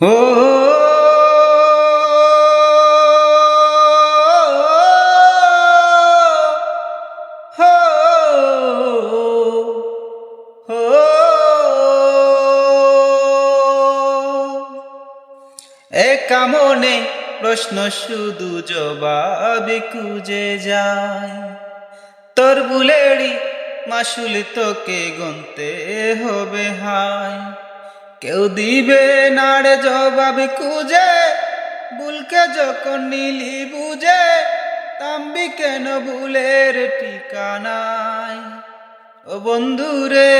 ও হো হো একা মনে প্রশ্ন শুধু জবাব খুঁজে যায়। তোর বুলেরই মাসুল তোকে গুনতে হবে হায়। কেউ দিবে না রে জবাব খুঁজে, বুলকে যখন নিলি বুঝে, থামবি কেন বুলের ঠিকানায়। ও বন্ধুরে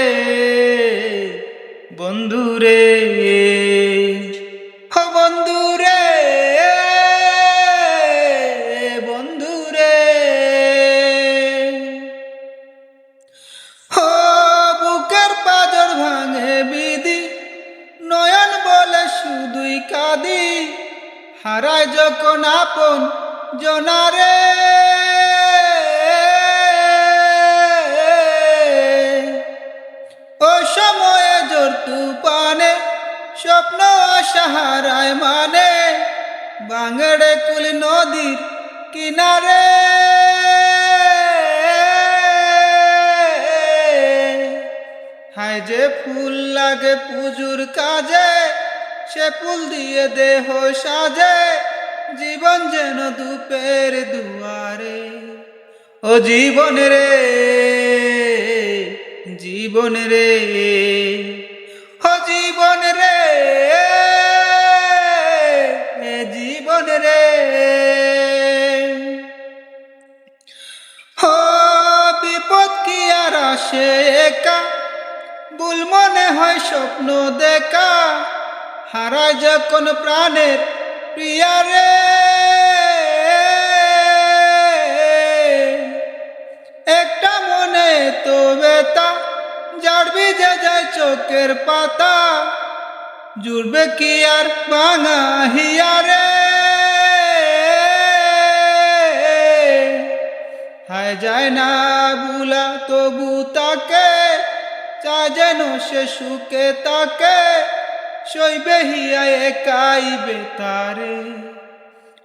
বন্ধুরে ও বন্ধুরে বন্ধুরে ও বুকের পাঁজর ভাঙে বিধি, নয়ন বলে শুধুই কাঁদি, হারায় যখন আপন জনারে। ও সময়ে জোর তুফানে স্বপ্ন আশা হারায় মানে, বাঙড়ে কুল নদীর কিনারে। হায় যে ফুল লাগে পুজোর কাজে, সে ফুল দিয়ে দেহ সাজে, জীবন যেন ধূপের দুয়ারে। ও জীবন রে জীবন রে ও জীবন রে জীবন রে ও বিপদ কি আর আসে একা, ভুল মনে হয় স্বপ্ন দেখা, হারায় যখন প্রাণের প্রিয়ারে। একটা মনে তো বেতা, জাড়বি যে যায় চোখের পাতা, জুড়বে কি আর ভাঙা হিয়ারে। হায় যায় না বুলা তবু তাকে, চায় যেন সে সুখে তাকে, সইবে হিয়া একাই বেতারে।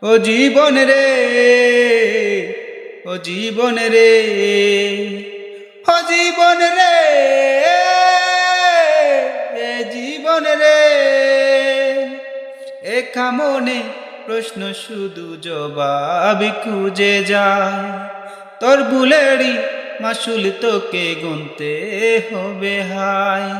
ও জীবন রে ও জীবন রে ও জীবন রে জীবন রে একা মনে প্রশ্ন শুধু জবাব খুঁজে যায়। তোর বুলেরই মাসুল তোকে গুনতে হবে হায়।